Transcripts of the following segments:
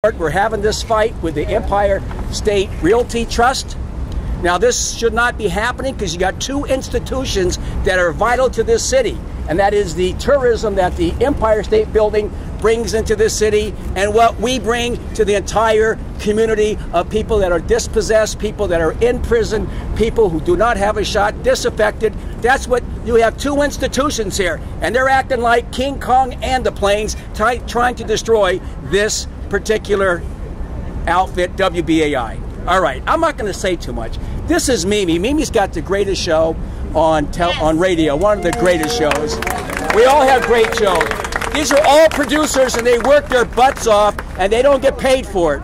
We're having this fight with the Empire State Realty Trust. Now, this should not be happening because you got two institutions that are vital to this city, and that is the tourism that the Empire State Building brings into this city and what we bring to the entire community of people that are dispossessed, people that are in prison, people who do not have a shot, disaffected. That's what you have, two institutions here, and they're acting like King Kong and the Plains, trying to destroy this particular outfit, WBAI. All right, I'm not going to say too much. This is Mimi. Mimi's got the greatest show on radio, one of the greatest shows. We all have great shows. These are all producers, and they work their butts off, and they don't get paid for it.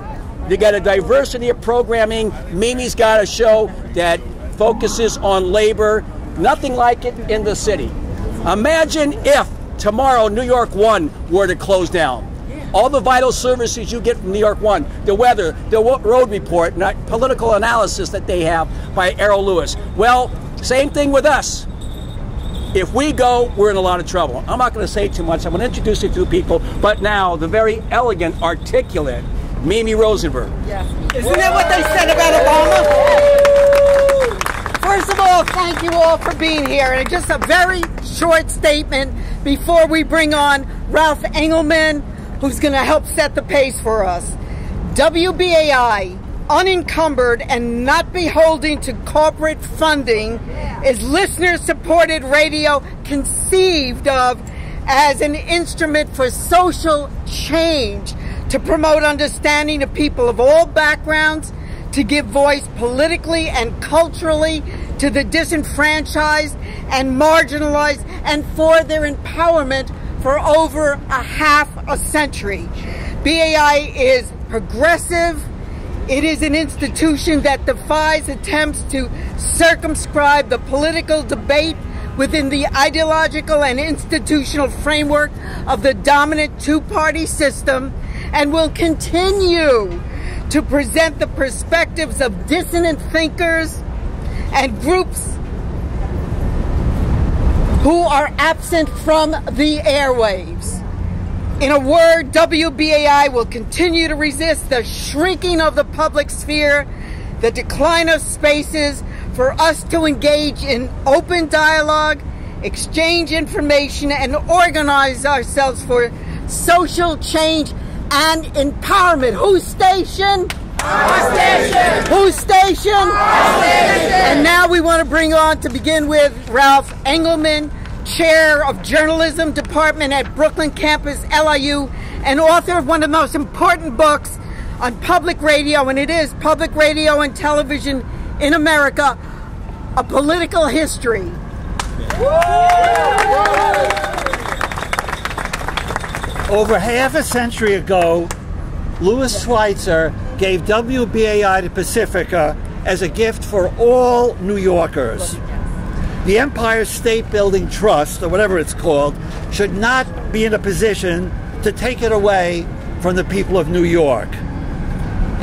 They got a diversity of programming. Mimi's got a show that focuses on labor. Nothing like it in the city. Imagine if tomorrow New York 1 were to close down. All the vital services you get from New York 1, the weather, the road report, and political analysis that they have by Errol Lewis. Well, same thing with us. If we go, we're in a lot of trouble. I'm not going to say too much. I'm going to introduce you to people, but now the very elegant, articulate Mimi Rosenberg. Yeah. Isn't that what they said about Obama? First of all, thank you all for being here. And just a very short statement before we bring on Ralph Engelman, who's going to help set the pace for us. WBAI, unencumbered and not beholden to corporate funding, is listener-supported radio conceived of as an instrument for social change, to promote understanding to people of all backgrounds, to give voice politically and culturally to the disenfranchised and marginalized, and for their empowerment for over a half a century. BAI is progressive. It is an institution that defies attempts to circumscribe the political debate within the ideological and institutional framework of the dominant two-party system, and will continue to present the perspectives of dissonant thinkers and groups who are absent from the airwaves. In a word, WBAI will continue to resist the shrinking of the public sphere, the decline of spaces for us to engage in open dialogue, exchange information, and organize ourselves for social change and empowerment. Whose station? Our station. Whose station? Our station. And now we want to bring on, to begin with, Ralph Engelman, Chair of Journalism Department at Brooklyn Campus, LIU, and author of one of the most important books on public radio, and it is Public Radio and Television in America, A Political History. Over half a century ago, Louis Schweitzer gave WBAI to Pacifica as a gift for all New Yorkers. The Empire State Building Trust, or whatever it's called, should not be in a position to take it away from the people of New York.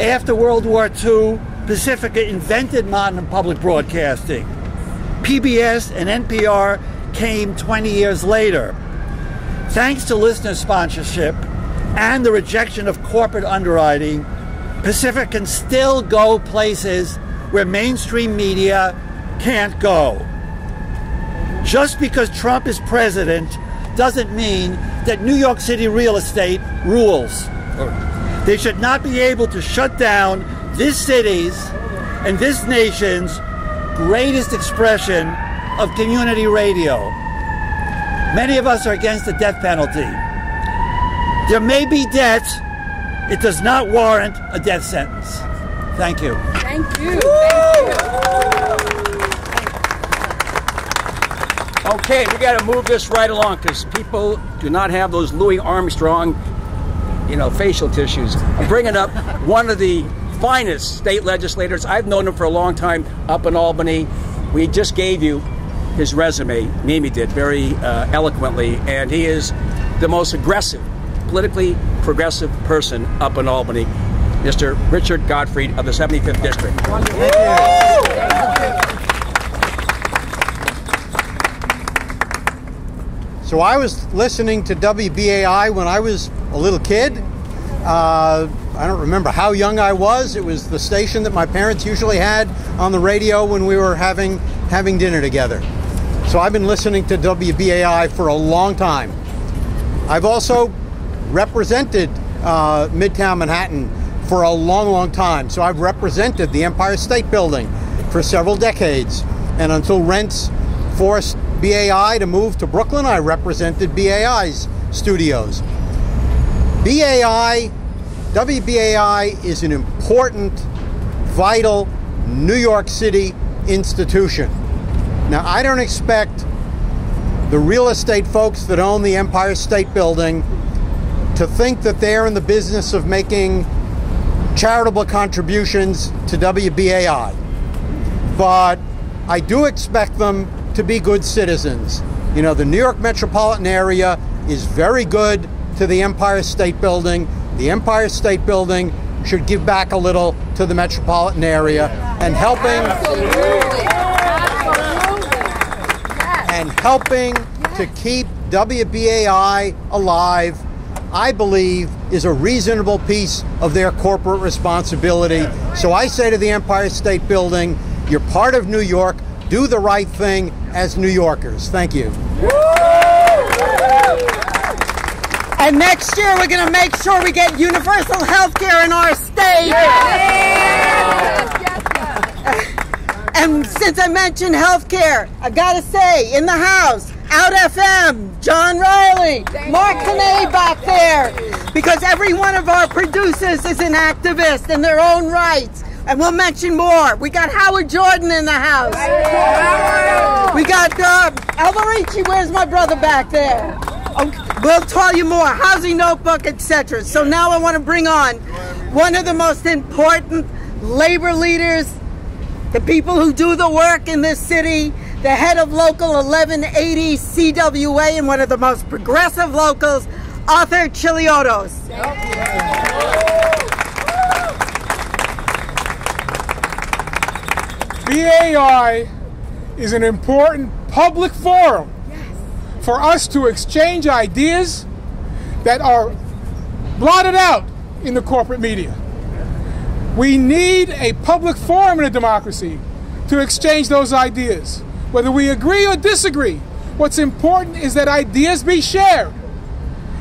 After World War II, Pacifica invented modern public broadcasting. PBS and NPR came 20 years later. Thanks to listener sponsorship and the rejection of corporate underwriting, Pacifica can still go places where mainstream media can't go. Just because Trump is president doesn't mean that New York City real estate rules. They should not be able to shut down this city's and this nation's greatest expression of community radio. Many of us are against the death penalty. There may be death. It does not warrant a death sentence. Thank you. Thank you. Thank you. Okay, we got to move this right along because people do not have those Louis Armstrong, facial tissues. I'm bringing up one of the finest state legislators. I've known him for a long time up in Albany. We just gave you his resume. Mimi did very eloquently, and he is the most aggressive, politically progressive person up in Albany, Mr. Richard Gottfried of the 75th District. So I was listening to WBAI when I was a little kid. I don't remember how young I was. It was the station that my parents usually had on the radio when we were having dinner together. So I've been listening to WBAI for a long time. I've also represented Midtown Manhattan for a long time. So I've represented the Empire State Building for several decades. And until rents forced BAI to move to Brooklyn, I represented BAI's studios. WBAI is an important, vital New York City institution. Now, I don't expect the real estate folks that own the Empire State Building to think that they're in the business of making charitable contributions to WBAI. But I do expect them to be good citizens. You know, the New York metropolitan area is very good to the Empire State Building. The Empire State Building should give back a little to the metropolitan area, and helping to keep WBAI alive, I believe, is a reasonable piece of their corporate responsibility. So I say to the Empire State Building, you're part of New York. Do the right thing as New Yorkers. Thank you. And next year, we're going to make sure we get universal health care in our state. And since I mentioned health care, I got to say, in the house, Out FM, John Riley, Mark Canay back there, because every one of our producers is an activist in their own rights. And we'll mention more. We got Howard Jordan in the house. We got Alvarici, where's my brother back there? We'll tell you more, Housing Notebook, etc. So now I want to bring on one of the most important labor leaders, the people who do the work in this city, the head of Local 1180 CWA and one of the most progressive locals, Arthur Chiliotos. BAI is an important public forum for us to exchange ideas that are blotted out in the corporate media. We need a public forum in a democracy to exchange those ideas. Whether we agree or disagree, what's important is that ideas be shared.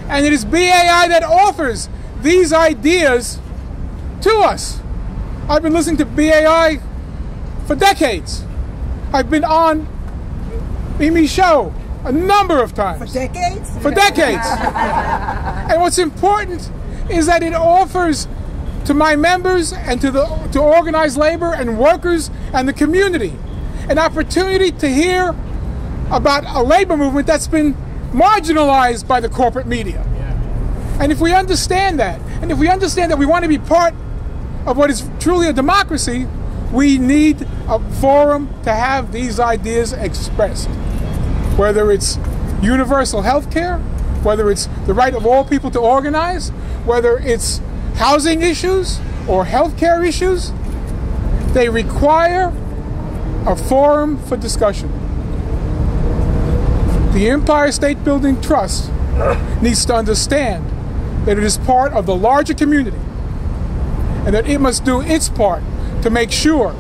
And it is BAI that offers these ideas to us. I've been listening to BAI for decades. I've been on Mimi's show a number of times. For decades? For decades. And what's important is that it offers to my members and to organized labor and workers and the community an opportunity to hear about a labor movement that's been marginalized by the corporate media. And if we understand that, and if we understand that we want to be part of what is truly a democracy, we need a forum to have these ideas expressed. Whether it's universal health care, whether it's the right of all people to organize, whether it's housing issues or health care issues, they require a forum for discussion. The Empire State Building Trust needs to understand that it is part of the larger community and that it must do its part to make sure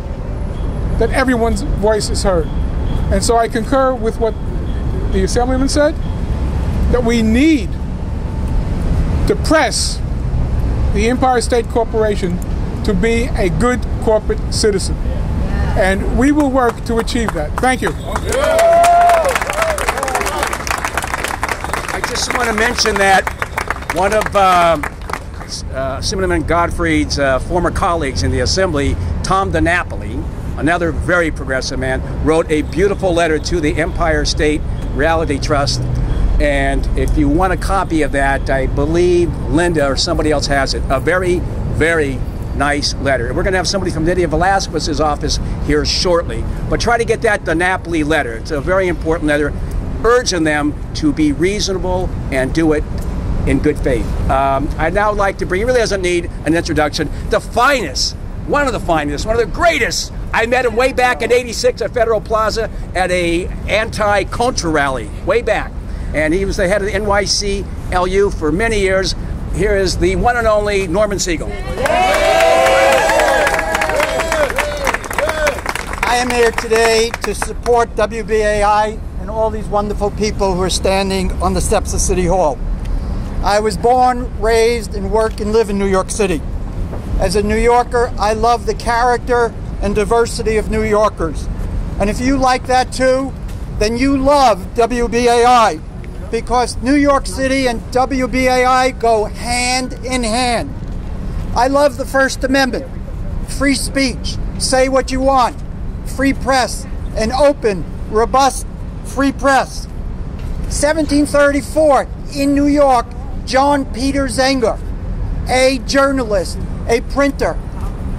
that everyone's voice is heard. And so I concur with what the Assemblyman said, that we need to press the Empire State Corporation to be a good corporate citizen. And we will work to achieve that. Thank you. I just want to mention that one of Assemblyman Gottfried's former colleagues in the Assembly, Tom DiNapoli, another very progressive man, wrote a beautiful letter to the Empire State Realty Trust. And if you want a copy of that, I believe Linda or somebody else has it. A very, very nice letter. We're going to have somebody from Lydia Velasquez's office here shortly. But try to get that DiNapoli letter. It's a very important letter, urging them to be reasonable and do it in good faith. I'd now like to bring, he really doesn't need an introduction, the finest, one of the finest, one of the greatest. I met him way back in '86 at Federal Plaza at a anti-Contra rally, way back. And he was the head of the NYCLU for many years. here is the one and only Norman Siegel. I am here today to support WBAI and all these wonderful people who are standing on the steps of City Hall. I was born, raised, and work and live in New York City. As a New Yorker, I love the character and diversity of New Yorkers. And if you like that too, then you love WBAI, because New York City and WBAI go hand in hand. I love the First Amendment, free speech, say what you want, free press, an open, robust free press. 1734 in New York, John Peter Zenger, a journalist, a printer,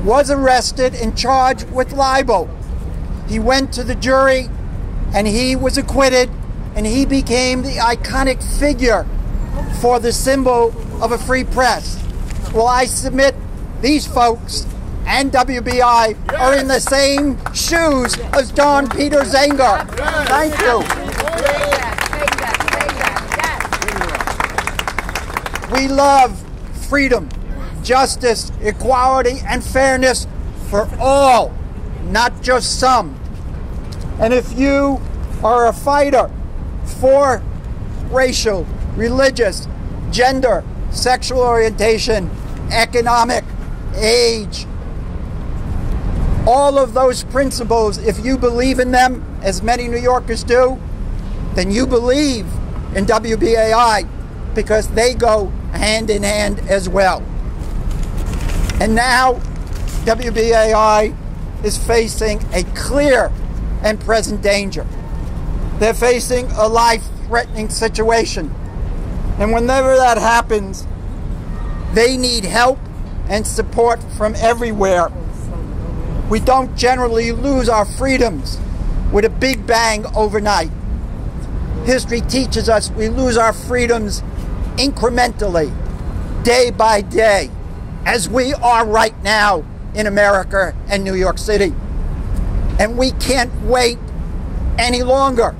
was arrested and charged with libel. He went to the jury and he was acquitted, and he became the iconic figure for the symbol of a free press. Well, I submit these folks and WBI are in the same shoes as John Peter Zenger. Thank you. We love freedom, justice, equality, and fairness for all, not just some. And if you are a fighter for racial, religious, gender, sexual orientation, economic, age, all of those principles, if you believe in them, as many New Yorkers do, then you believe in WBAI, because they go hand in hand as well. And now WBAI is facing a clear and present danger. They're facing a life-threatening situation. And whenever that happens, they need help and support from everywhere. We don't generally lose our freedoms with a big bang overnight. History teaches us we lose our freedoms incrementally, day by day, as we are right now in America and New York City. And we can't wait any longer,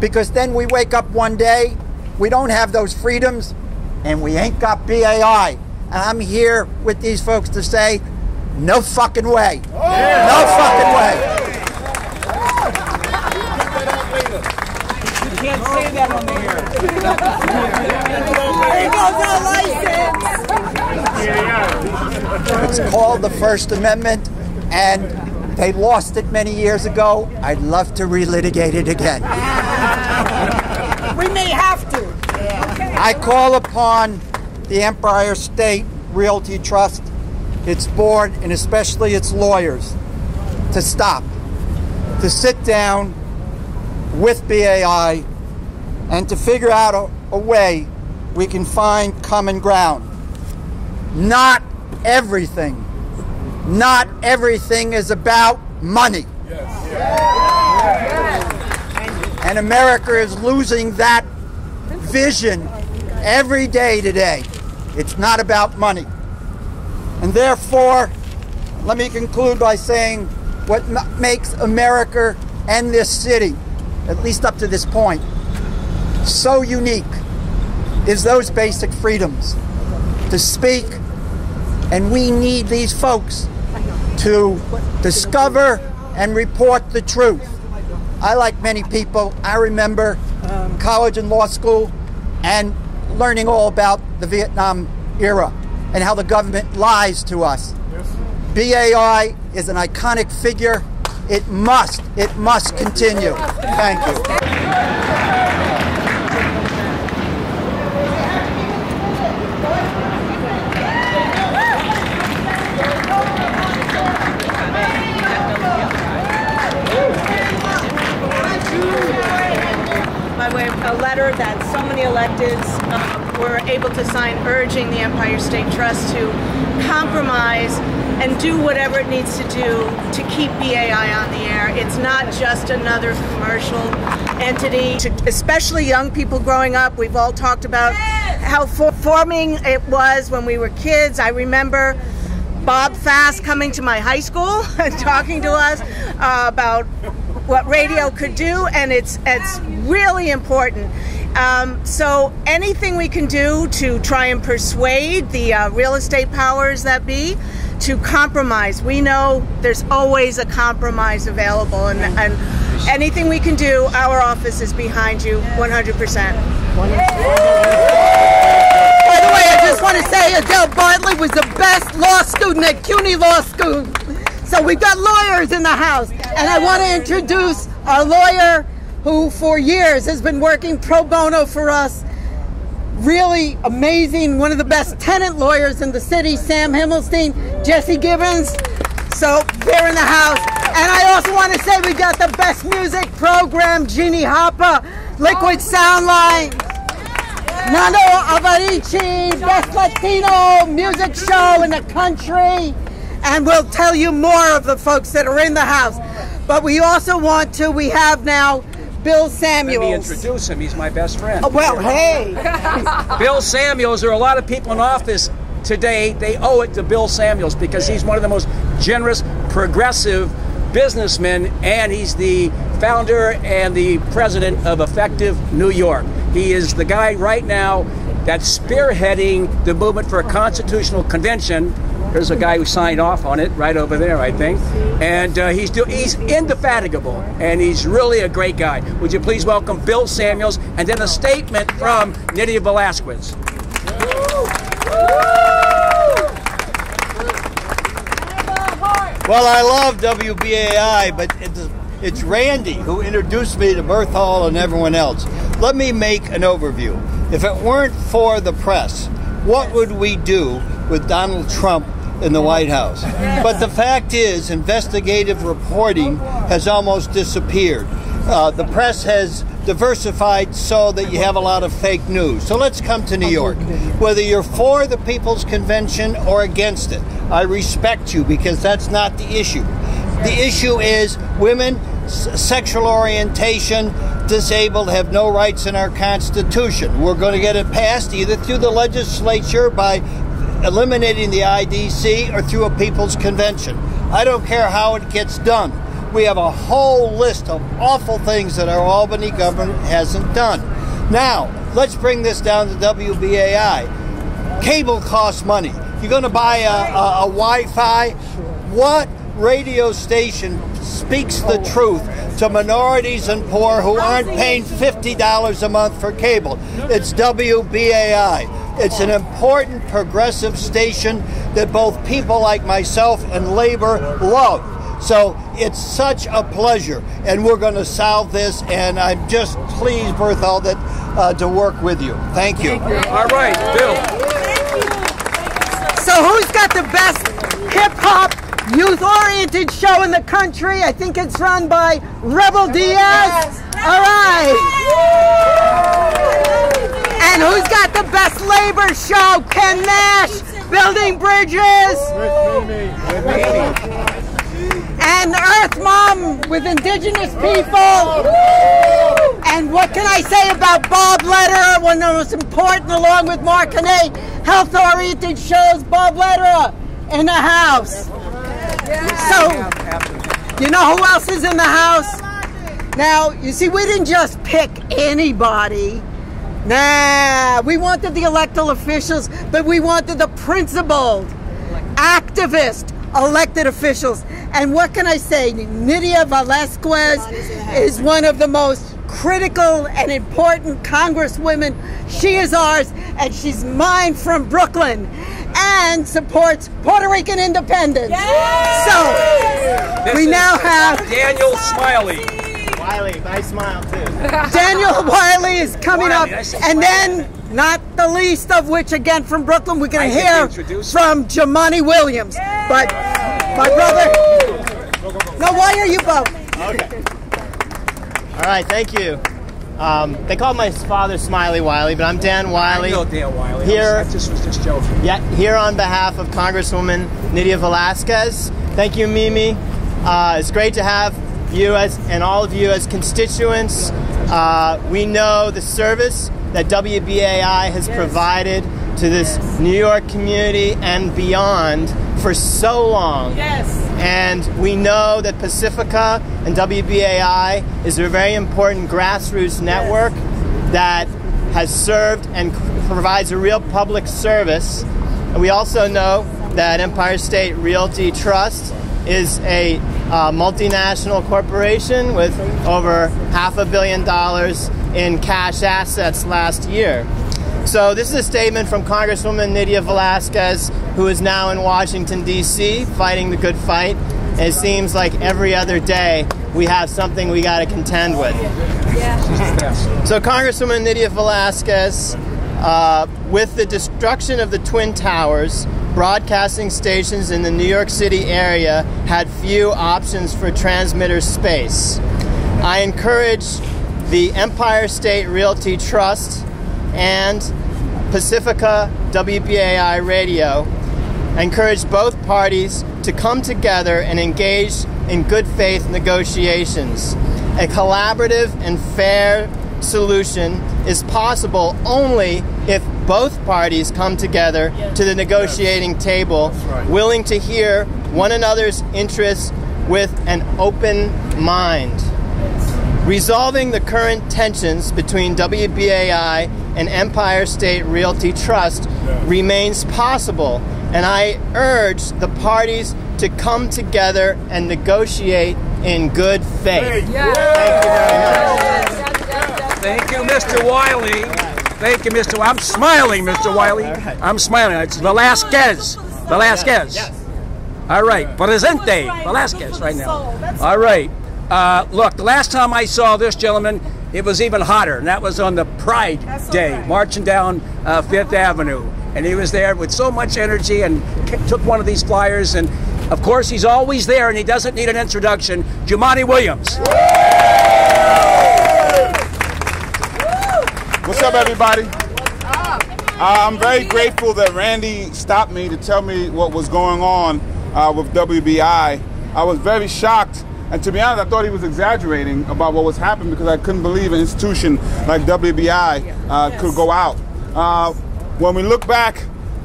because then we wake up one day, we don't have those freedoms, and we ain't got BAI. And I'm here with these folks to say, no fucking way. No fucking way. You can't say that on the air. It's called the First Amendment, and they lost it many years ago. I'd love to relitigate it again. We may have to. I call upon the Empire State Realty Trust, its board, and especially its lawyers, to stop, to sit down with BAI and to figure out a way we can find common ground. Not everything is about money. And America is losing that vision every day today. It's not about money. And therefore, let me conclude by saying what makes America and this city, at least up to this point, so unique is those basic freedoms to speak. And we need these folks to discover and report the truth. I, like many people, I remember college and law school and learning all about the Vietnam era and how the government lies to us. BAI is an iconic figure. It must continue. Thank you. By way of a letter that so many electeds were able to sign, urging the Empire State Trust to compromise and do whatever it needs to do to keep BAI on the air. It's not just another commercial entity. Especially young people growing up, we've all talked about how forming it was when we were kids. I remember Bob Fast coming to my high school and talking to us about what radio could do, and it's really important. So anything we can do to try and persuade the real estate powers that be to compromise. We know there's always a compromise available, and anything we can do, our office is behind you 100%. By the way, I just want to say Adele Bartley was the best law student at CUNY Law School. So we've got lawyers in the house. And I want to introduce our lawyer who for years has been working pro bono for us. Really amazing, one of the best tenant lawyers in the city, Sam Himmelstein, Jesse Gibbons. So they're in the house. And I also want to say we got the best music program, Jeannie Hoppa, Liquid Soundline, Nando Avarici, best Latino music show in the country. And we'll tell you more of the folks that are in the house. But we also want to, we have now Bill Samuels. Let me introduce him. He's my best friend. Oh, well, hey. Bill Samuels. There are a lot of people in office today. They owe it to Bill Samuels because he's one of the most generous, progressive businessmen, and he's the founder and the president of Effective New York. He is the guy right now that's spearheading the movement for a constitutional convention. There's a guy who signed off on it right over there, I think. And he's indefatigable, and he's really a great guy. Would you please welcome Bill Samuels, and then a statement from Nydia Velasquez. Well, I love WBAI, but it's Randy who introduced me to Berthal and everyone else. Let me make an overview. If it weren't for the press, what would we do with Donald Trump in the White House? But the fact is, investigative reporting has almost disappeared. The press has diversified so that you have a lot of fake news. So let's come to New York. Whether you're for the People's Convention or against it, I respect you because that's not the issue. The issue is women, sexual orientation, disabled have no rights in our Constitution. We're going to get it passed either through the legislature by eliminating the IDC or through a People's Convention. I don't care how it gets done. We have a whole list of awful things that our Albany government hasn't done. Now, let's bring this down to WBAI. Cable costs money. You're going to buy a Wi-Fi. What radio station speaks the truth to minorities and poor who aren't paying $50 a month for cable? It's WBAI. It's an important progressive station that both people like myself and labor love. So it's such a pleasure, and we're going to solve this, and I'm just pleased, Berthal, that to work with you. Thank you. All right, Bill. So who's got the best hip-hop, youth-oriented show in the country? I think it's run by Rebel Diaz. All right. And who's got the best labor show? Ken Nash, Building Bridges. And Earth Mom with Indigenous people. And what can I say about Bob Lederer, one of the most important, along with Mark Haney, health-oriented shows? Bob Lederer in the house. So, you know who else is in the house? Now, you see, we didn't just pick anybody. Nah, we wanted the elected officials, but we wanted the principled, activist elected officials. And what can I say? Nydia Velasquez is one of the most critical and important congresswomen. She is ours, and she's mine from Brooklyn, and supports Puerto Rican independence. So we now have Daniel Smiley. Wiley, I smile too. Daniel Wiley is coming up, and then, not the least of which, again from Brooklyn, we're going to hear from Jamani Williams. But my brother, no, why are you both? Okay. All right, thank you. They call my father Smiley Wiley, but I'm Dan Wiley. I know Dan Wiley. Here, I was just joking. Yeah, here on behalf of Congresswoman Nydia Velasquez. Thank you, Mimi. It's great to have you and all of you as constituents. We know the service that WBAI has provided to this New York community and beyond for so long. Yes. And we know that Pacifica and WBAI is a very important grassroots network that has served and provides a real public service. And we also know that Empire State Realty Trust is a multinational corporation with over $500 million in cash assets last year. So this is a statement from Congresswoman Nydia Velázquez, who is now in Washington, D.C., fighting the good fight. And it seems like every other day we have something we got to contend with. So Congresswoman Nydia Velázquez, with the destruction of the Twin Towers, broadcasting stations in the New York City area had few options for transmitter space. I encourage the Empire State Realty Trust and Pacifica WBAI Radio. I encourage both parties to come together and engage in good faith negotiations. A collaborative and fair solution is possible only if both parties come together to the negotiating table, willing to hear one another's interests with an open mind. Resolving the current tensions between WBAI and Empire State Realty Trust remains possible, and I urge the parties to come together and negotiate in good faith. Thank you very much. Thank you, Mr. Wiley. Thank you, Mr. I'm smiling, Mr. Wiley. I'm smiling. It's Velázquez. Velázquez. All right. Presente. Velázquez right now. All right. Look, the last time I saw this gentleman, it was even hotter, and that was on the Pride Day, marching down Fifth Avenue. And he was there with so much energy and took one of these flyers. And, of course, he's always there, and he doesn't need an introduction. Jumaane Williams. What's up, everybody? I'm very grateful that Randy stopped me to tell me what was going on with WBI. I was very shocked, and to be honest, I thought he was exaggerating about what was happening because I couldn't believe an institution like WBI could go out. When we look back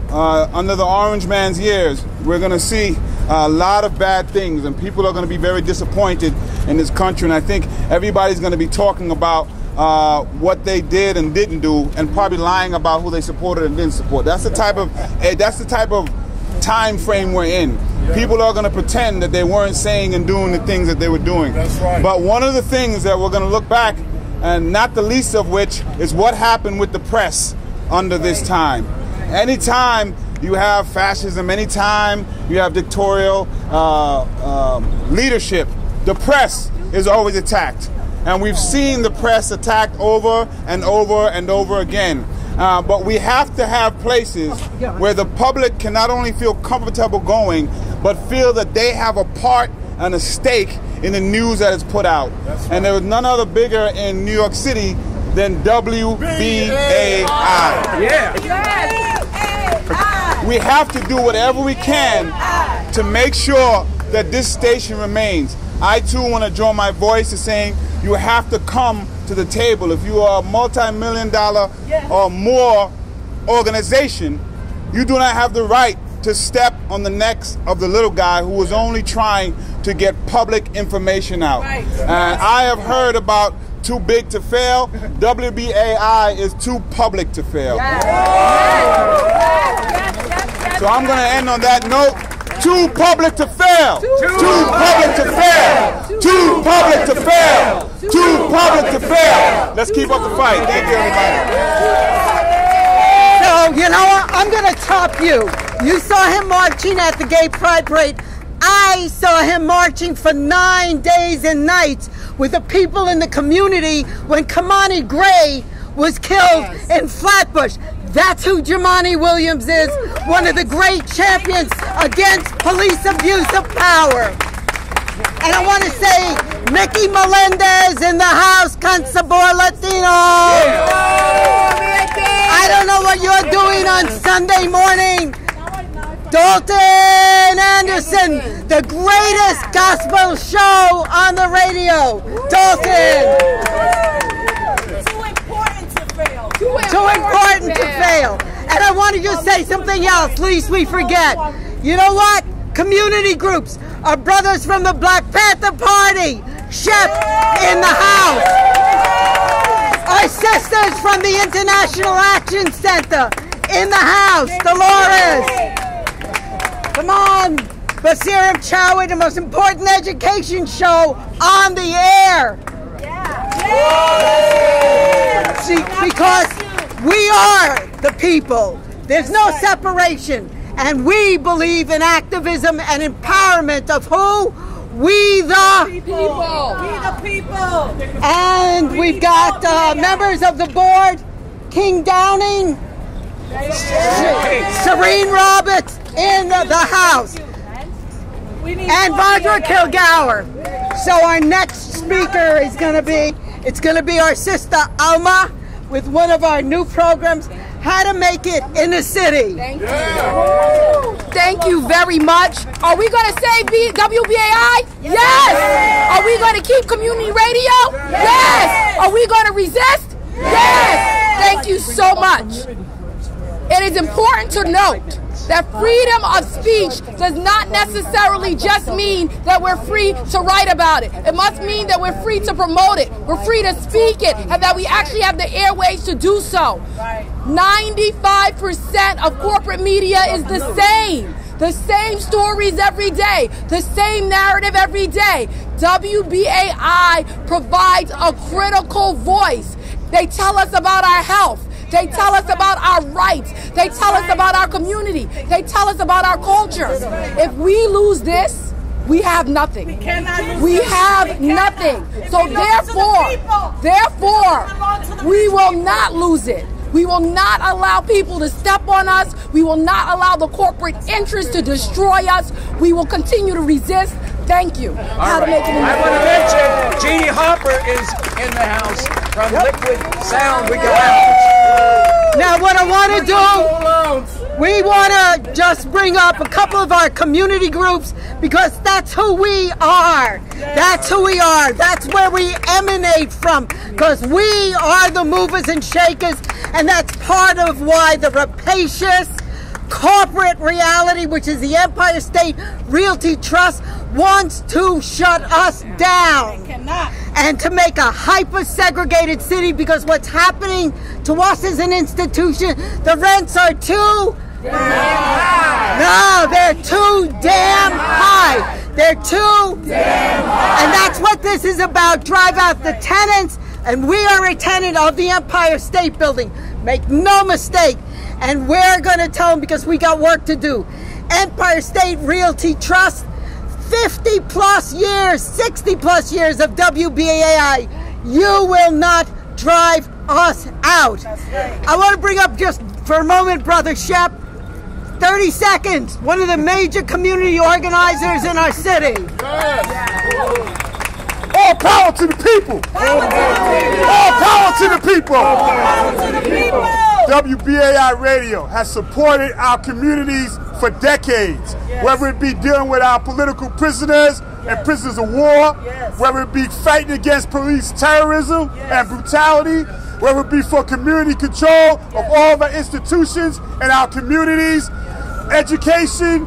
under the Orange Man's years, we're going to see a lot of bad things, and people are going to be very disappointed in this country, and I think everybody's going to be talking about what they did and didn't do, and probably lying about who they supported and didn't support. That's the type of time frame we're in. People are going to pretend that they weren't saying and doing the things that they were doing. That's right. But one of the things that we're going to look back, and not the least of which, is what happened with the press under this time. Anytime you have fascism, anytime you have dictatorial leadership, the press is always attacked. And we've seen the press attacked over and over and over again. But we have to have places where the public can not only feel comfortable going, but feel that they have a part and a stake in the news that is put out. Right. And there was none other bigger in New York City than WBAI. We have to do whatever we can to make sure that this station remains. I too want to join my voice to saying you have to come to the table. If you are a multi-million-dollar or more organization, you do not have the right to step on the necks of the little guy who was only trying to get public information out. Right. And I have heard about too big to fail. WBAI is too public to fail. So I'm going to end on that note. Too public to fail. Too public to fail. Too public to fail. Too public to fail. Let's keep up the fight. Thank you, everybody. So, you know what? I'm going to top you. You saw him marching at the Gay Pride Parade. I saw him marching for 9 days and nights with the people in the community when Kamani Gray was killed in Flatbush. That's who Jumaane Williams is, one of the great champions against police abuse of power. And I want to say, Mickey Melendez in the house, Consabor Latino. I don't know what you're doing on Sunday morning. Dalton Anderson, the greatest gospel show on the radio. Dalton. Too important to fail. And I want to just say something else, least we forget. You know what? Community groups, our brothers from the Black Panther Party, Chef in the house. Our sisters from the International Action Center in the house, Dolores. Come on, Basiram Chowdhury, the most important education show on the air. See, because we are the people. There's no separation. And we believe in activism and empowerment of who? We the people. We the people. And we've got members of the board, King Downing, Serene Roberts in the house, and Barbara Kilgour. So our next speaker is going to be our sister Alma with one of our new programs, How to Make It in the City. Thank you. Thank you very much. Are we going to save WBAI? Yes. Are we going to keep community radio? Yes. Are we going to resist? Yes. Thank you so much. It is important to note that freedom of speech does not necessarily just mean that we're free to write about it. It must mean that we're free to promote it, we're free to speak it, and that we actually have the airways to do so. 95% of corporate media is the same stories every day, the same narrative every day. WBAI provides a critical voice. They tell us about our health. They tell us about our rights. They tell us about our community. They tell us about our culture. If we lose this, we have nothing. We have nothing. So therefore, we will not lose it. We will not allow people to step on us. We will not allow the corporate interests to destroy us. We will continue to resist. Thank you. I want to mention Jeannie Hopper is in the house from Liquid Sound. We got Now what I want to do, we want to just bring up a couple of our community groups because that's who we are. That's who we are. That's where we emanate from because we are the movers and shakers, and that's part of why the rapacious corporate reality, which is the Empire State Realty Trust, wants to shut us down and to make a hyper-segregated city because what's happening to us as an institution, the rents are too high. No, they're too damn high. They're too damn high. And that's what this is about. Drive out the tenants, and we are a tenant of the Empire State Building. Make no mistake. And we're going to tell them because we got work to do. Empire State Realty Trust, 50 plus years, 60 plus years of WBAI. You will not drive us out. I want to bring up just for a moment, Brother Shep, 30 seconds, one of the major community organizers in our city. All power to the people. All power to the people. All power to the people. WBAI Radio has supported our communities for decades, whether it be dealing with our political prisoners and prisoners of war, whether it be fighting against police terrorism and brutality, whether it be for community control of all of our institutions and our communities, education,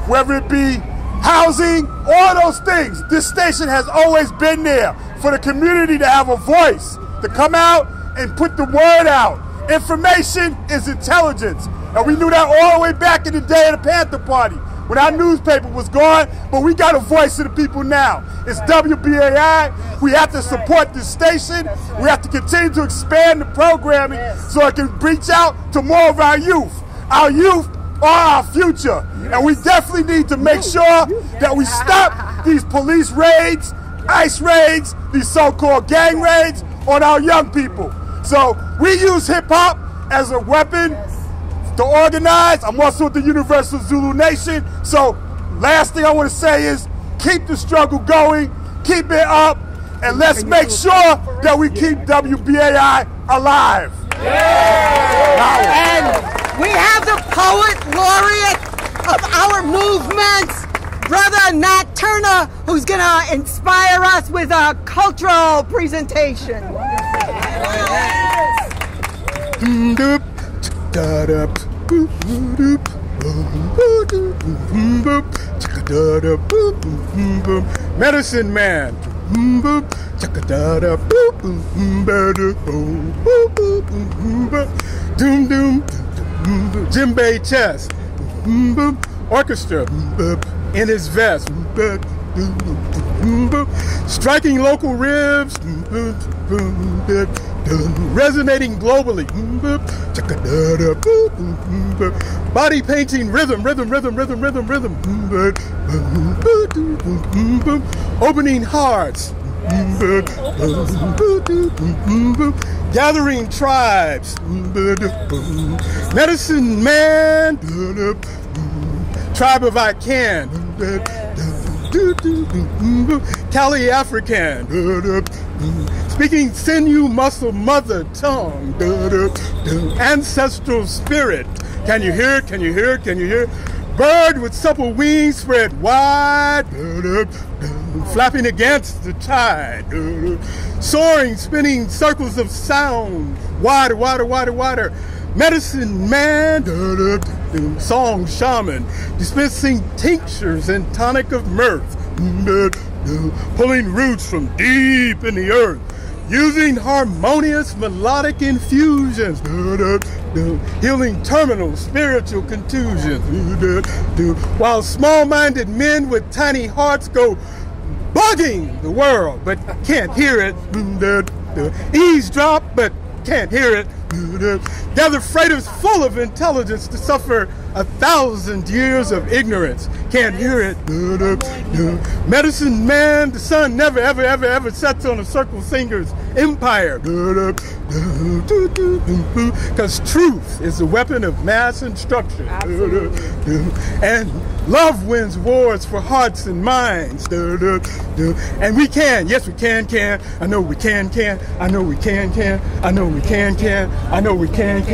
whether it be housing, all those things. This station has always been there for the community to have a voice, to come out and put the word out. Information is intelligence. And we knew that all the way back in the day of the Panther Party, when our newspaper was gone, but we got a voice of the people now. It's WBAI. We have to support this station. We have to continue to expand the programming so it can reach out to more of our youth. Our youth are our future. And we definitely need to make sure that we stop these police raids, ICE raids, these so-called gang raids on our young people. So we use hip-hop as a weapon to organize. I'm also with the Universal Zulu Nation. So last thing I want to say is keep the struggle going, keep it up, and let's make sure that we keep WBAI alive. And we have the poet laureate of our movements, Brother Nat Turner, who's going to inspire us with a cultural presentation. Medicine Man, djembe chest, orchestra in his vest, striking local ribs, resonating globally, body painting rhythm, opening hearts, gathering tribes, medicine man, tribe of I can, Cali African, speaking sinew, muscle, mother tongue, ancestral spirit. Can you hear it? Can you hear it? Can you hear it? Bird with supple wings spread wide, flapping against the tide, soaring, spinning circles of sound, wider, wider, wider, wider. Medicine man, song shaman, dispensing tinctures and tonic of mirth, pulling roots from deep in the earth, using harmonious melodic infusions, healing terminal spiritual contusions, while small-minded men with tiny hearts go bugging the world, but can't hear it, eavesdrop, but can't hear it, gather freighters full of intelligence to suffer 1,000 years of ignorance. Can't hear it. Medicine man, the sun never, ever, ever, ever sets on a circle singer's empire. Because truth is the weapon of mass instruction. And love wins wars for hearts and minds. And we can, yes we can. I know we can. I know we can. I know we can. I know we can.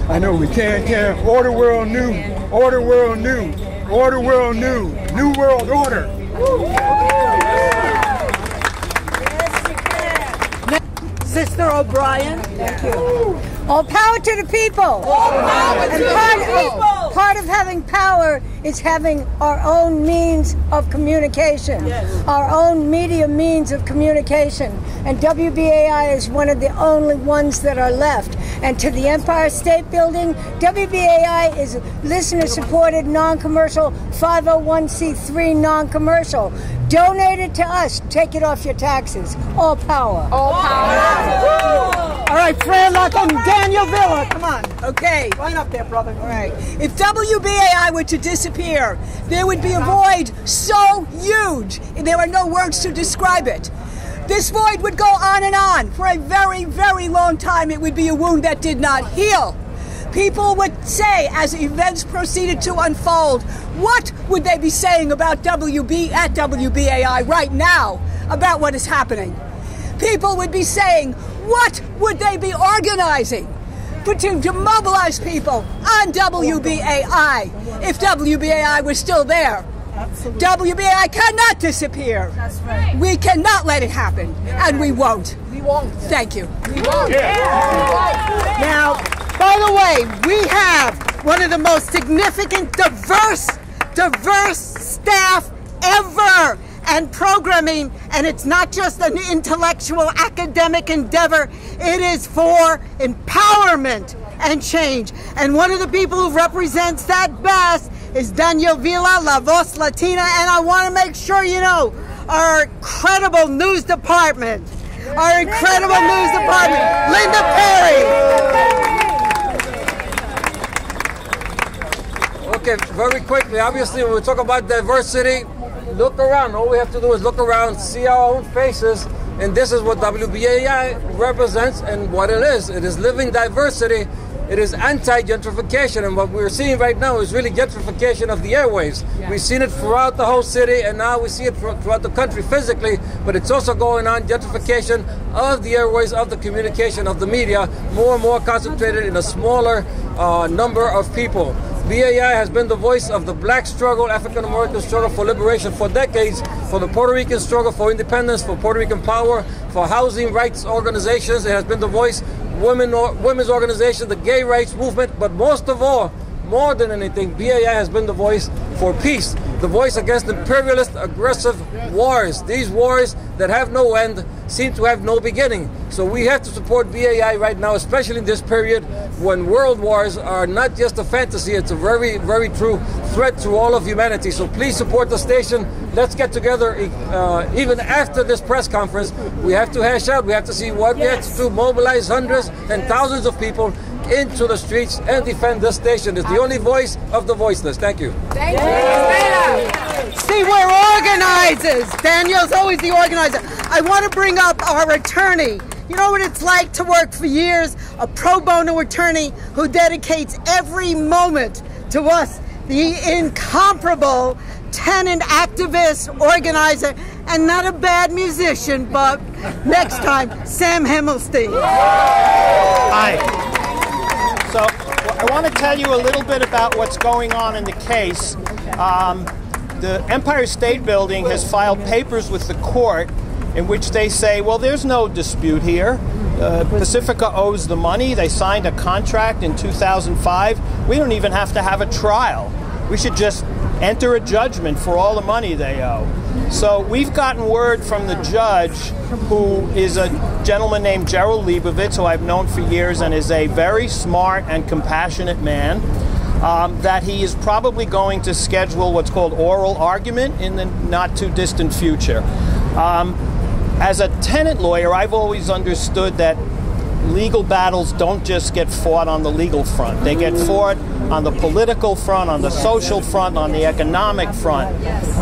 I know we can. Order world new. Order world new. Order world new. New world order. Sister O'Brien. Thank you. All power to the people. All power to the people. Part of having power is having our own means of communication, our own media means of communication. And WBAI is one of the only ones that are left. And to the Empire State Building, WBAI is listener-supported, non-commercial, 501c3 non-commercial. Donate it to us. Take it off your taxes. All power. All power. All right, Fran Luck and Daniel Villa, come on. Okay. Line up there, brother. All right. If WBAI were to disappear, there would be a void so huge, there are no words to describe it. This void would go on and on for a very, very long time. It would be a wound that did not heal. People would say, as events proceeded to unfold, what would they be saying about WBAI right now about what is happening? People would be saying, what would they be organizing to mobilize people on WBAI if WBAI was still there? Absolutely. WBAI cannot disappear. That's right. We cannot let it happen, and we won't. We won't. Thank you. We won't. Now, by the way, we have one of the most significant, diverse staff ever, and programming, and it's not just an intellectual academic endeavor, it is for empowerment and change. And one of the people who represents that best is Daniel Villa, La Voz Latina, and I want to make sure you know our incredible news department. Linda Perry. Okay, very quickly, obviously when we talk about diversity, look around. All we have to do is look around, see our own faces, and this is what WBAI represents and what it is. It is living diversity. It is anti-gentrification, and what we're seeing right now is really gentrification of the airwaves. Yeah. We've seen it throughout the whole city, and now we see it throughout the country physically, but it's also going on, gentrification of the airwaves, of the communication, of the media, more and more concentrated in a smaller number of people. BAI has been the voice of the black struggle, African American struggle for liberation for decades, for the Puerto Rican struggle for independence, for Puerto Rican power, for housing rights organizations. It has been the voice, women's organizations, the gay rights movement, but most of all, more than anything, BAI has been the voice for peace. the voice against imperialist aggressive wars. These wars that have no end seem to have no beginning. So we have to support BAI right now, especially in this period when world wars are not just a fantasy, it's a very, very true threat to all of humanity. So please support the station. Let's get together even after this press conference. We have to hash out, we have to see what we have to do, mobilize hundreds and thousands of people into the streets and defend this station. It's the only voice of the voiceless. Thank you. Thank you. See, we're organizers. Daniel's always the organizer. I want to bring up our attorney. You know what it's like to work for years, a pro bono attorney who dedicates every moment to us, the incomparable tenant activist, organizer, and not a bad musician, but next time, Sam Himmelstein. Hi. So I want to tell you a little bit about what's going on in the case. The Empire State Building has filed papers with the court in which they say, well, there's no dispute here. Pacifica owes the money. They signed a contract in 2005. We don't even have to have a trial. We should just enter a judgment for all the money they owe. So we've gotten word from the judge, who is a gentleman named Gerald Leibovitz, who I've known for years and is a very smart and compassionate man, that he is probably going to schedule what's called oral argument in the not too distant future. As a tenant lawyer, I've always understood that legal battles don't just get fought on the legal front. They get fought on the political front, on the social front, on the economic front.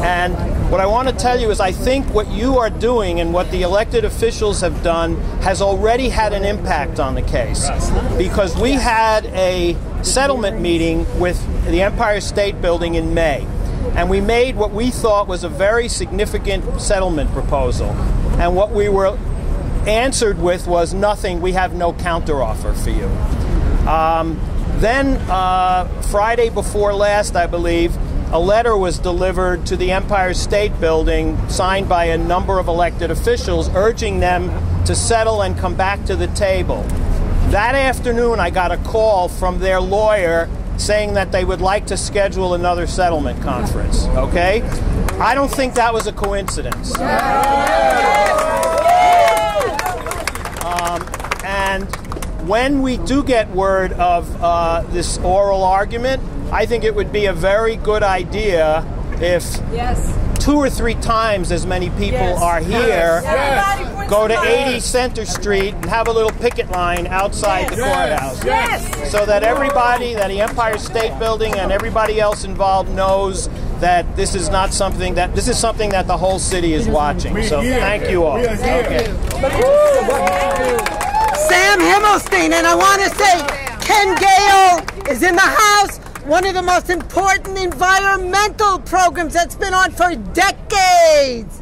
And what I want to tell you is I think what you are doing and what the elected officials have done has already had an impact on the case. Because we had a settlement meeting with the Empire State Building in May. And we made what we thought was a very significant settlement proposal. And what we were answered with was nothing. We have no counteroffer for you. Then Friday before last, I believe, a letter was delivered to the Empire State Building signed by a number of elected officials urging them to settle and come back to the table. That afternoon, I got a call from their lawyer saying that they would like to schedule another settlement conference, okay? I don't think that was a coincidence. And when we do get word of this oral argument, I think it would be a very good idea if 2 or 3 times as many people are here, go to 80 Center Street and have a little picket line outside the courthouse. So that everybody, that the Empire State Building and everybody else involved knows that this is not something that, this is something that the whole city is watching. So thank you all. Okay. Sam Himmelstein, and I want to say Ken Gale is in the house. One of the most important environmental programs that's been on for decades.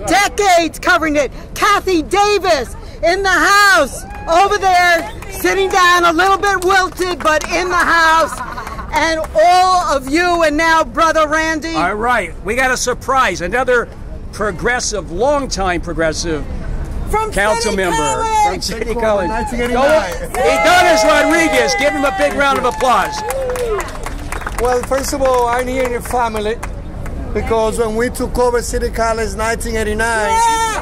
Decades covering it. Kathy Davis in the house, over there, sitting down, a little bit wilted, but in the house. And all of you, and now Brother Randy. All right, we got a surprise. Another progressive, longtime progressive from council City member College. from City College. Adonis Rodriguez. Give him a big round of applause. Well, first of all, I'm here in your family because when we took over City College in 1989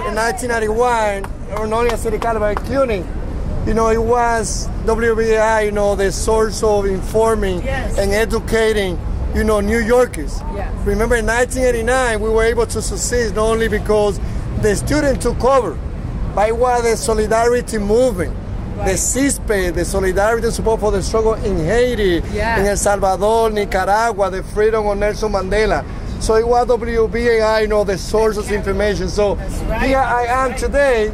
and 1991, or not only City College, but including, you know, it was WBAI, you know, the source of informing and educating, you know, New Yorkers. Remember in 1989, we were able to succeed not only because the students took over, but it was the solidarity movement. The CISPE, the solidarity and support for the struggle in Haiti, in El Salvador, Nicaragua, the freedom of Nelson Mandela. So it was WBAI, you know, the source of information. So here I am today,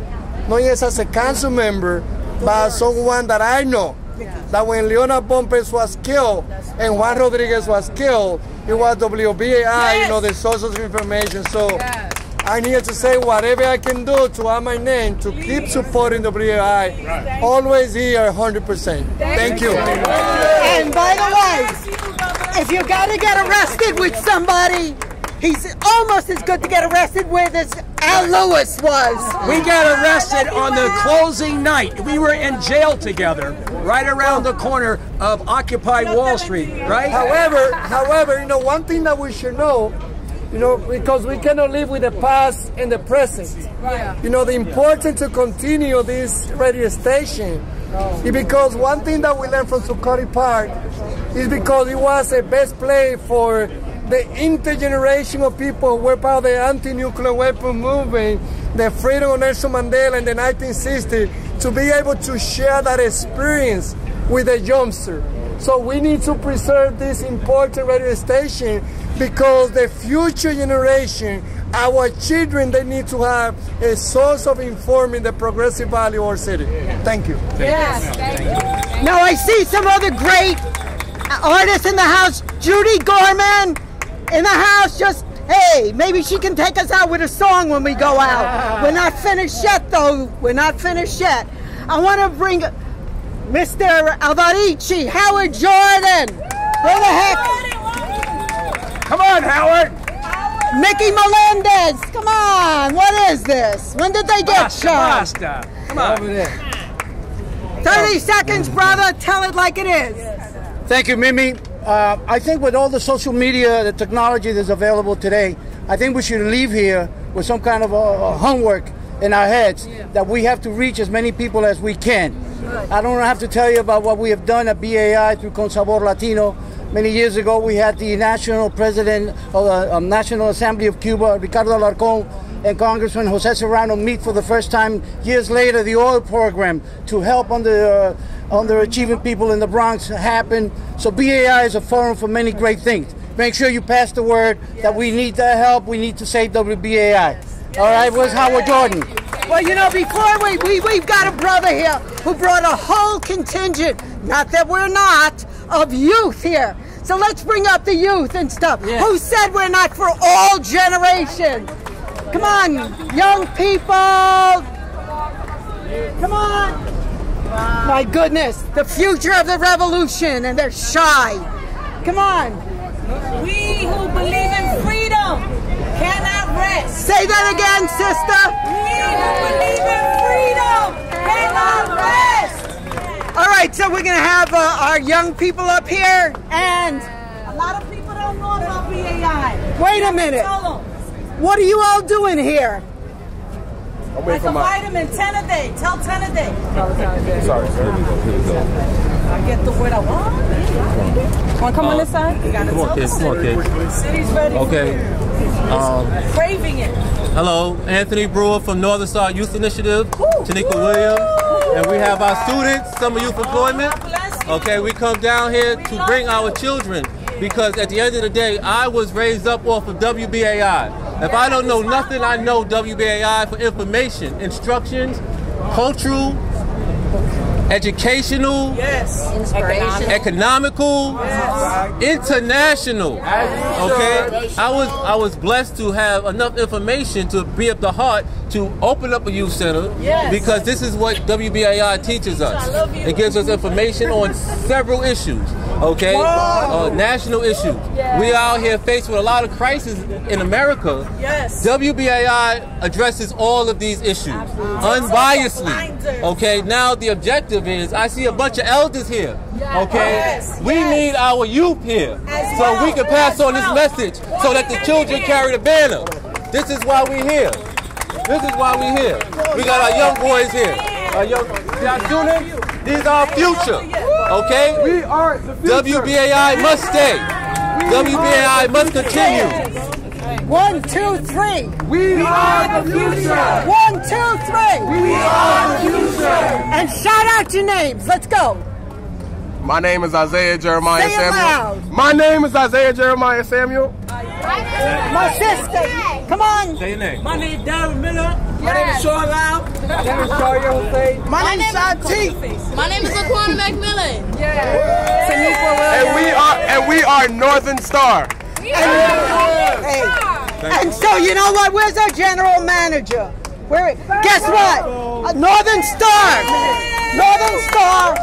not just as a council member, but as someone that I know. That when Leona Pompes was killed and Juan Rodriguez was killed, it was WBAI, you know, the source of information. So I'm here to say whatever I can do to add my name, to keep supporting WBAI. Always here, 100%. Thank you. And by the way, if you got to get arrested with somebody, he's almost as good to get arrested with as Al Lewis was. We got arrested on the closing night. We were in jail together, right around the corner of Occupy Wall Street, right? However, you know, one thing that we should know, You know, because we cannot live with the past and the present. You know, the importance to continue this radio station is because one thing that we learned from Zuccotti Park is because it was a best place for the intergeneration of people who were part of the anti-nuclear weapon movement, the freedom of Nelson Mandela in the 1960s, to be able to share that experience with the youngster. So we need to preserve this important radio station because the future generation, our children, they need to have a source of informing the progressive value of our city. Thank you. Yes, thank you. Now I see some other great artists in the house. Judy Gorman in the house. Just, hey, maybe she can take us out with a song when we go out. We're not finished yet, though. We're not finished yet. I want to bring Mr. Alvarici, Howard Jordan. Where the heck? Come on, Howard. Mickey Melendez. Come on. What is this? When did they get shot? Come on. Over there. 30 seconds, brother. Tell it like it is. Thank you, Mimi. I think with all the social media, the technology that's available today, I think we should leave here with some kind of a homework in our heads that we have to reach as many people as we can. I don't have to tell you about what we have done at BAI through Con Sabor Latino. Many years ago, we had the national president of the National Assembly of Cuba, Ricardo Alarcón, and Congressman Jose Serrano meet for the first time years later the oil program to help underachieving people in the Bronx happen. So BAI is a forum for many great things. Make sure you pass the word that we need that help. We need to save WBAI. All right, where's Howard Jordan? Well, you know, before we've got a brother here who brought a whole contingent, not that we're not, of youth here. So let's bring up the youth and stuff. Yeah. Who said we're not for all generations? Come on, young people. Come on. My goodness, the future of the revolution, and they're shy. Come on. We who believe in freedom cannot rest. Say that again, sister. We who believe in freedom cannot rest. All right, so we're going to have our young people up here, and a lot of people don't know about BAI. Wait a minute. What are you all doing here? Like a vitamin, 10 a day. Tell 10 a day. Sorry, sir. Here we go. I get the word I want. Want to come on this side? You gotta come on, kids. Come on, kids. City's ready. Okay. Craving it. Hello, Anthony Brewer from Northern Star Youth Initiative, Tanika Williams, and we have our students, Summer Youth Employment. Okay, we come down here to bring our children because at the end of the day, I was raised up off of WBAI. If I don't know nothing, I know WBAI for information, instructions, cultural, educational, economical, international. Okay, I was blessed to have enough information to be up the heart to open up a youth center because this is what WBAI teaches us. It gives us information on several issues. Okay, national issues. We are out here faced with a lot of crises in America. WBAI addresses all of these issues unbiasedly. Okay, now the objective is, I see a bunch of elders here. Okay, we need our youth here so we can pass on this message so that the children carry the banner. This is why we're here. This is why we're here. We got our young boys here. Our students, these are our future. Okay? We are the future. WBAI must stay. WBAI must continue. 1, 2, 3. We are the future. 1, 2, 3. We are the future. And shout out your names. Let's go. My name is Isaiah Jeremiah Say it Samuel. loud. My name is Isaiah Jeremiah Samuel. My sister. Come on. Say your name. My name is Darren Miller. My name is Sean Lau. My name is Sharia Hussein. My name is Shanti. My name is Laquan McMillan. And we are Northern Star. And so you know what? Where's our general manager? Guess what? Northern Star. Northern Star.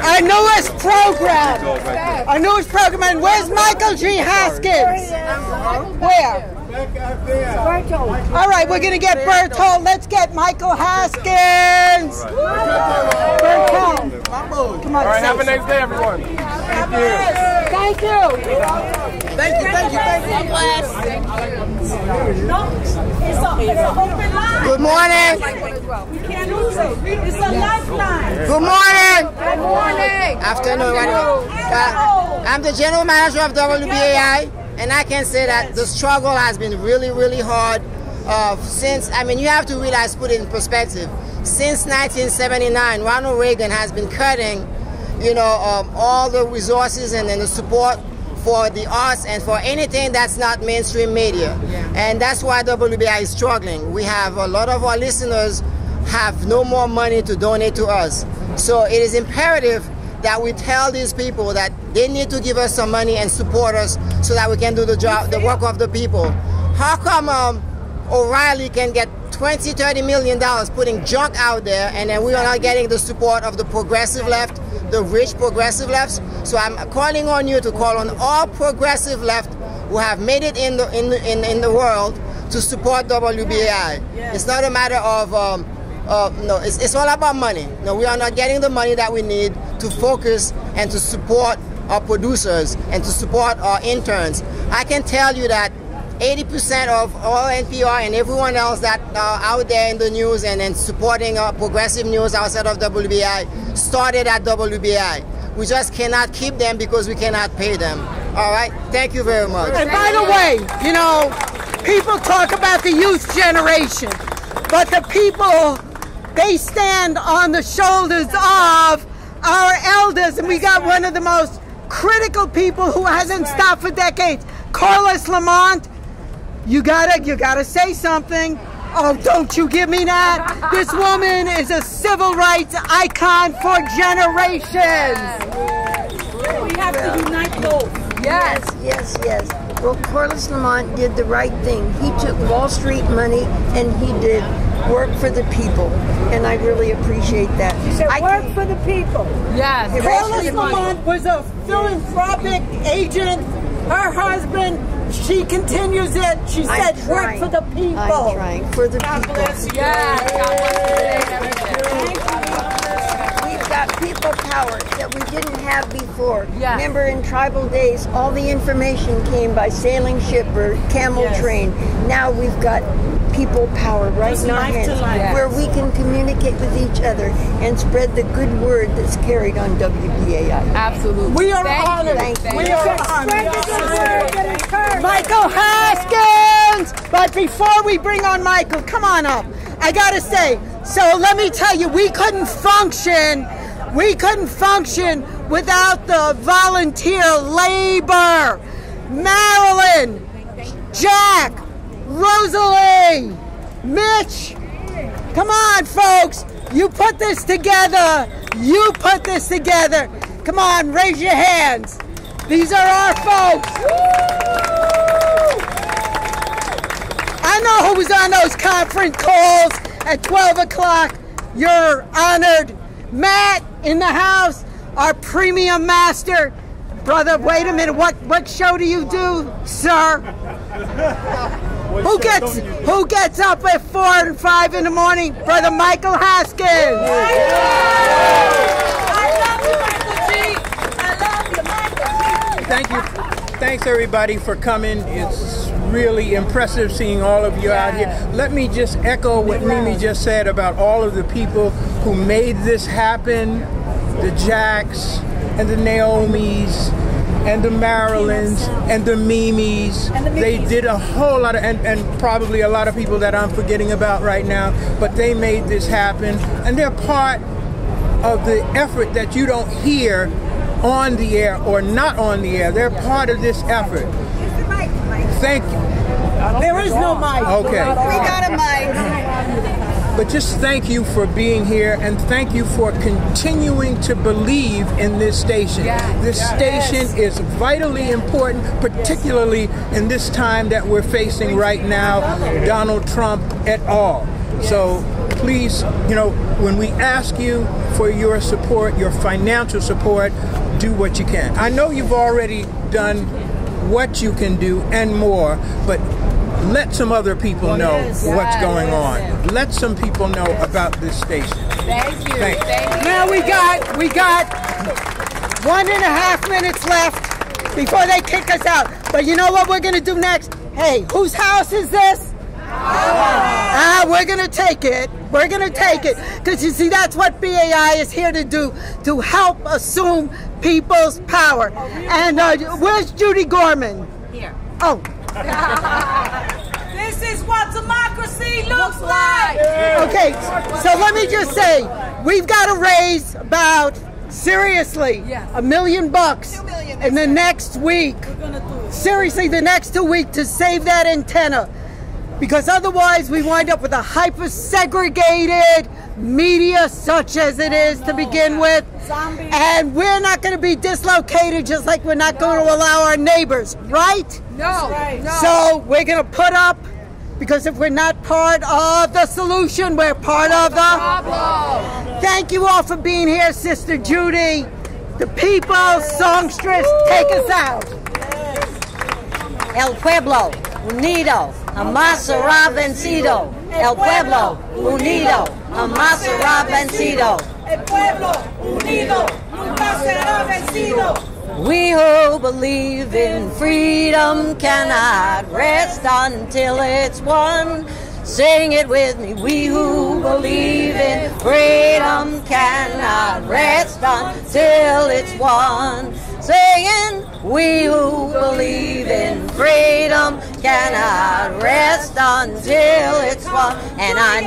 Our newest program. Our newest program. And where's Michael G. Haskins? Where? All right, we're going to get Berthold. Let's get Michael Haskins. Berthold. Come on. All right, have a nice day, everyone. Thank you. Thank you. Thank you. It's an open line. Good morning. We can't lose it. It's a lifeline. Good morning. Good morning. Afternoon. I'm the general manager of WBAI, and I can say that the struggle has been really, really hard since, you have to realize, put it in perspective. Since 1979, Ronald Reagan has been cutting, all the resources and the support for the arts and for anything that's not mainstream media. And that's why WBAI is struggling. We have a lot of our listeners have no more money to donate to us. So it is imperative that we tell these people that they need to give us some money and support us so that we can do the job, the work of the people. How come O'Reilly can get $20–30 million putting junk out there, and then we are not getting the support of the progressive left, the rich progressive lefts? So I'm calling on you to call on all progressive left who have made it in the world to support WBAI. It's not a matter of no, it's all about money. No, we are not getting the money that we need to focus and to support our producers and to support our interns. I can tell you that 80% of all NPR and everyone else that are out there in the news and supporting progressive news outside of WBAI started at WBAI. We just cannot keep them because we cannot pay them. All right? Thank you very much. And by the way, people talk about the youth generation, but the people, they stand on the shoulders of our elders, and we got one of the most critical people who hasn't stopped for decades, Carlos Lamont. You gotta say something. Oh, don't you give me that. This woman is a civil rights icon for generations. We have to unite both. Yes. Well, Carlos Lamont did the right thing. He took Wall Street money and he did work for the people, and I really appreciate that. You said work for the people. Yes. Carlos Lamont was a philanthropic agent. Her husband, she continues it. She said work for the people. I'm trying for the people. Bless you. Yes. We've got people power that we didn't have before. Yes. Remember, in tribal days, all the information came by sailing ship or camel train. Now we've got people power right in our hands where we can communicate with each other and spread the good word that's carried on WBAI. Absolutely. We are honored. We are honored. Michael Haskins! But before we bring on Michael, come on up. I gotta say, so let me tell you, we couldn't function without the volunteer labor. Marilyn, Jack, Rosalie, Mitch, come on, folks. You put this together. Come on, raise your hands. These are our folks. I know who was on those conference calls at 12 o'clock. You're honored. Matt in the house, our premium master. Brother, wait a minute. What show do you do, sir? Who gets up at 4 and 5 in the morning? Brother Michael Haskins. I love you, Michael G. I love you, Michael G. Thank you. Thanks, everybody, for coming. It's really impressive seeing all of you out here. Let me just echo what Mimi just said about all of the people who made this happen, the Jacks and the Naomis and the Marilyns and the Mimis. They did a whole lot of, and probably a lot of people that I'm forgetting about right now, but they made this happen, and they're part of the effort that you don't hear on the air or not on the air. They're part of this effort. Thank you. There is no mic. Okay. We got a mic. But just thank you for being here, and thank you for continuing to believe in this station. This station is vitally important, particularly in this time that we're facing right now, Donald Trump et al. So please, when we ask you for your support, your financial support, do what you can. I know you've already done what you can do and more, but let some other people know what's going on. Let some people know about this station. Thank you. Thanks. Now we got 1.5 minutes left. before they kick us out. But you know what we're going to do next? Hey, whose house is this? We're going to take it. We're going to take it. Because you see, that's what BAI is here to do, to help assume people's power. And where's Judy Gorman? Here. Oh. This is what democracy looks like. Okay, so let me just say, we've got to raise about, seriously, $1 million in the next week. Seriously, the next 2 weeks to save that antenna. Because otherwise we wind up with a hyper-segregated media such as it is to begin with. And we're not going to be dislocated, just like we're not going to allow our neighbors, right? No. So we're going to put up, because if we're not part of the solution, we're part of the problem. Thank you all for being here, Sister Judy. The people, songstress, take us out. El pueblo unido, jamás será vencido. El pueblo unido, jamás será vencido. El pueblo unido nunca será vencido. We who believe in freedom cannot rest until it's won. Sing it with me. We who believe in freedom cannot rest until it's won. Singing, we who believe in freedom cannot rest until it's won. And I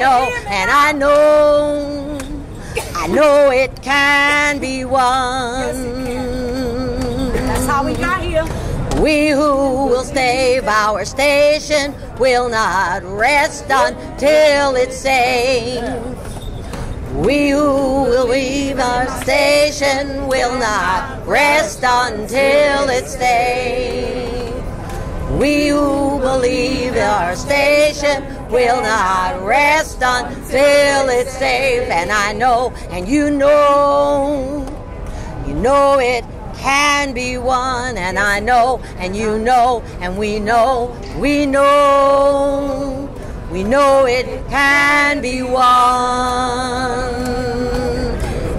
know it can be won. That's how we got here. We who will save our station will not rest until it's safe. We who will leave our station will not rest until it's safe. We who believe our station will not rest until it's safe. And I know, and you know it can be won. And I know, and you know, and we know it can be won.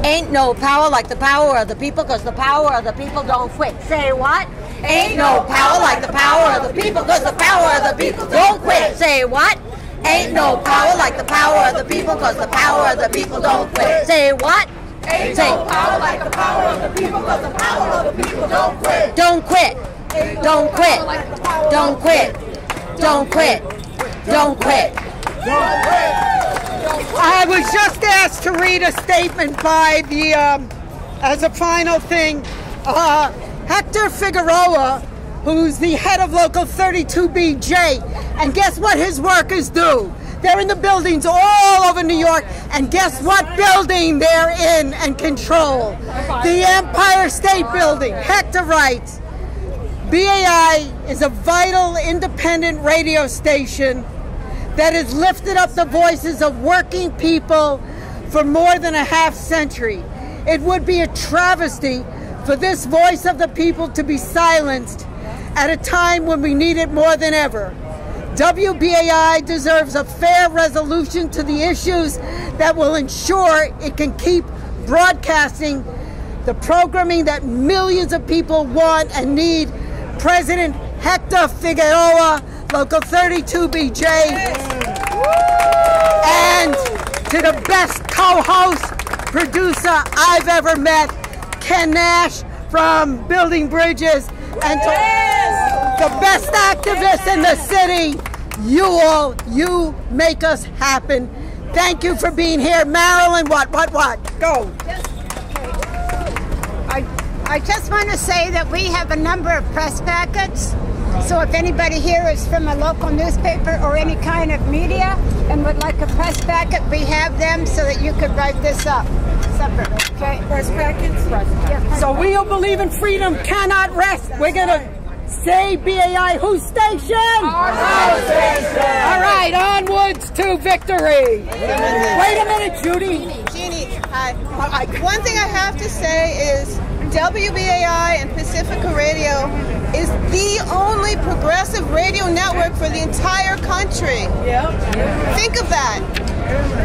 Ain't no power like the power of the people, because the power of the people don't quit. Say what? Ain't no power like the power of the people, because the power of the people don't quit. Say what? Ain't no power like the power of the people, because the power of the people don't quit. Say what? Ain't no power like the power of the people, because the power of the people don't quit. Don't quit. Don't quit. Don't quit. Don't quit. Don't quit. I was just asked to read a statement by the, as a final thing, Hector Figueroa, who's the head of Local 32BJ. And guess what his workers do? They're in the buildings all over New York, and guess what building they're in and control? The Empire State Building. Hector writes, BAI is a vital independent radio station that has lifted up the voices of working people for more than a half century. It would be a travesty for this voice of the people to be silenced at a time when we need it more than ever. WBAI deserves a fair resolution to the issues that will ensure it can keep broadcasting the programming that millions of people want and need. President Hector Figueroa, Local 32BJ, and to the best co-host, producer I've ever met, Ken Nash from Building Bridges, and to the best activists in the city, you make us happen. Thank you for being here. Marilyn, what? Go. I just want to say that we have a number of press packets. So if anybody here is from a local newspaper or any kind of media and would like a press packet, we have them so that you could write this up separately. Okay? Press packets? Yeah. So we who believe in freedom cannot rest. We're going to say BAI whose station? Our station. All right, onwards to victory. Wait a minute, Judy. Jeannie, hi. One thing I have to say is WBAI and Pacifica Radio is the only progressive radio network for the entire country. Think of that.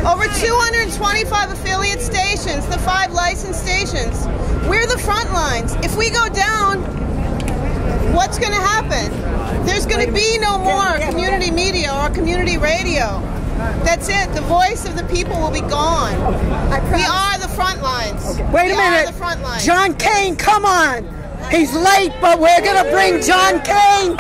Over 225 affiliate stations, the 5 licensed stations. We're the front lines. If we go down, what's going to happen? There's going to be no more community media or community radio. That's it. The voice of the people will be gone. We are the front lines. Wait a minute. The front lines. John Kane, come on. He's late, but we're going to bring John Kane.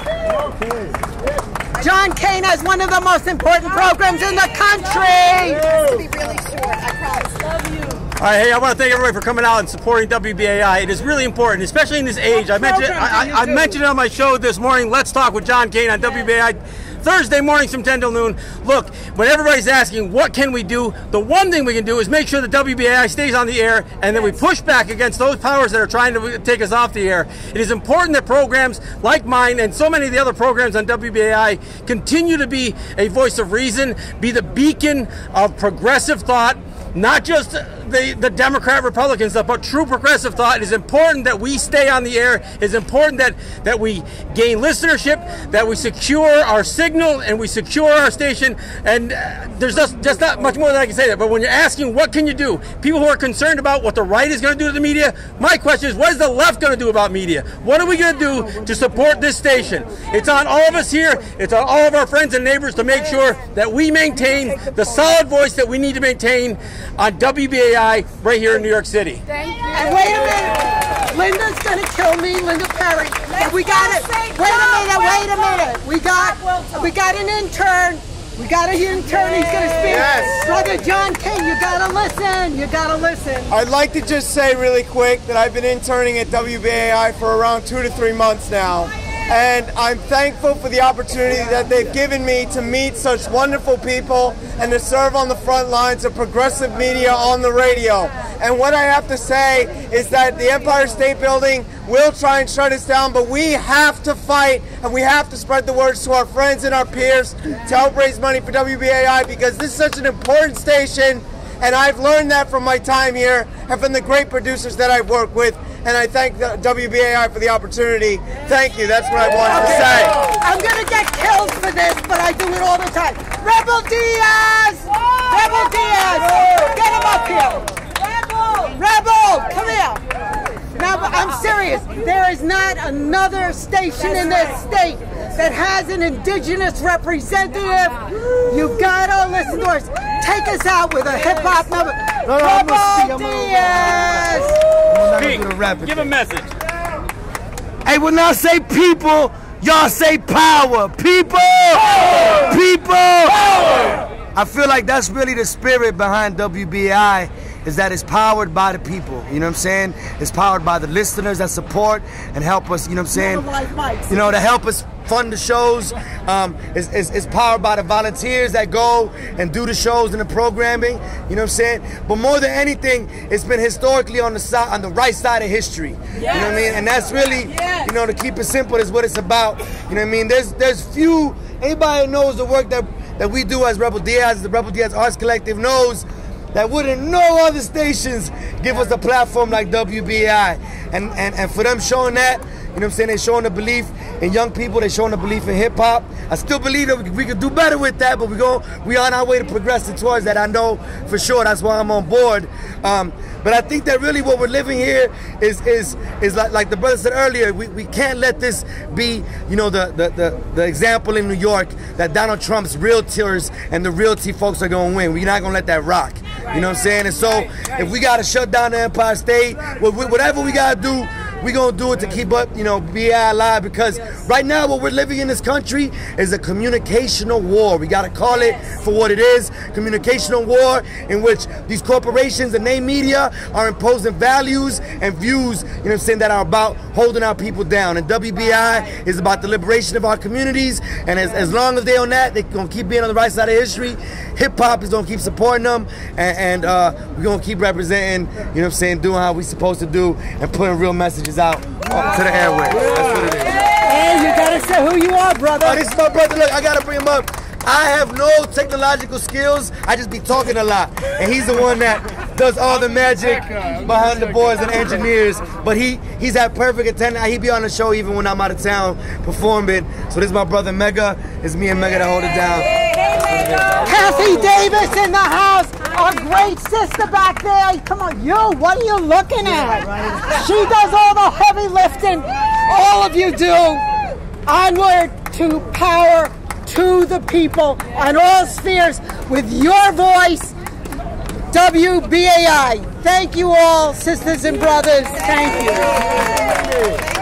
John Kane has one of the most important programs in the country. To be really short, I promise. Love you. All right, hey, I want to thank everybody for coming out and supporting WBAI. It is really important, especially in this age. I mentioned it on my show this morning, Let's Talk with John Kane on WBAI. Thursday mornings from 10 till noon. Look, when everybody's asking what can we do, the one thing we can do is make sure that WBAI stays on the air, and then we push back against those powers that are trying to take us off the air. It is important that programs like mine and so many of the other programs on WBAI continue to be a voice of reason, be the beacon of progressive thought, not just the Democrat-Republican stuff, but true progressive thought. It is important that we stay on the air. It is important that we gain listenership, that we secure our signal and we secure our station. And there's just not much more that I can say there. But when you're asking what can you do, people who are concerned about what the right is going to do to the media, my question is, what is the left going to do about media? What are we going to do to support this station? It's on all of us here. It's on all of our friends and neighbors to make sure that we maintain the solid voice that we need to maintain on WBAI right here in New York City. Thank you. And wait a minute. Linda's going to kill me, Linda Perry. We got it. Wait a minute. We got an intern. We got an intern. He's going to speak. Yes. Brother John King, you got to listen. You got to listen. I'd like to just say really quick that I've been interning at WBAI for around 2 to 3 months now. And I'm thankful for the opportunity that they've given me to meet such wonderful people and to serve on the front lines of progressive media on the radio. And what I have to say is that the Empire State Building will try and shut us down, but we have to fight and we have to spread the words to our friends and our peers to help raise money for WBAI, because this is such an important station, and I've learned that from my time here and from the great producers that I've worked with. And I thank the WBAI for the opportunity. Thank you. That's what I wanted to say. I'm going to get killed for this, but I do it all the time. Rebel Diaz! Rebel Diaz! Get him up here! Rebel! Come here! Now, I'm serious. There is not another station in this state that has an indigenous representative. You've got to listen to us. Take us out with a hip-hop number. Rebel Diaz! Give a message. Hey, when I say people, y'all say power. People! People! I feel like that's really the spirit behind WBAI, is that it's powered by the people, you know what I'm saying? It's powered by the listeners that support and help us, you know what I'm saying? You know, to help us fund the shows. It's powered by the volunteers that go and do the shows and the programming, you know what I'm saying? But more than anything, it's been historically on the right side of history, you know what I mean? And that's really, you know, to keep it simple is what it's about, you know what I mean? There's few, anybody knows the work that we do as Rebel Diaz, the Rebel Diaz Arts Collective knows that wouldn't no other stations give us a platform like WBAI. And for them showing that, you know what I'm saying, they're showing the belief in young people, they're showing the belief in hip hop. I still believe that we could do better with that, but we on our way to progressing towards that. I know for sure, that's why I'm on board. But I think that really what we're living here is like the brother said earlier, we can't let this be, you know, the example in New York that Donald Trump's realtors and the realty folks are going to win. We're not going to let that rock. You know what I'm saying? And so if we got to shut down the Empire State, whatever we got to do, we're going to do it to keep up, you know, BAI alive, because right now what we're living in this country is a communicational war. We got to call it for what it is, communicational war, in which these corporations and they media are imposing values and views, you know what I'm saying, that are about holding our people down. And WBAI is about the liberation of our communities, and as long as they're on that, they're going to keep being on the right side of history. Hip-hop is going to keep supporting them, and we're going to keep representing, you know what I'm saying, doing how we're supposed to do and putting real messages out to the airwaves. That's what it is. Hey, you got to say who you are, brother. Oh, this is my brother. Look, I got to bring him up. I have no technological skills. I just be talking a lot. And he's the one that does all the magic behind the boards and engineers. But he's at perfect attendance. He be on the show even when I'm out of town performing. So this is my brother Mega. It's me and Mega that hold it down. Kathy Davis in the house. Our great sister back there. Come on, what are you looking at? She does all the heavy lifting. all of you do. Onward to power, to the people on all spheres with your voice. WBAI. Thank you all, sisters and brothers. Thank you.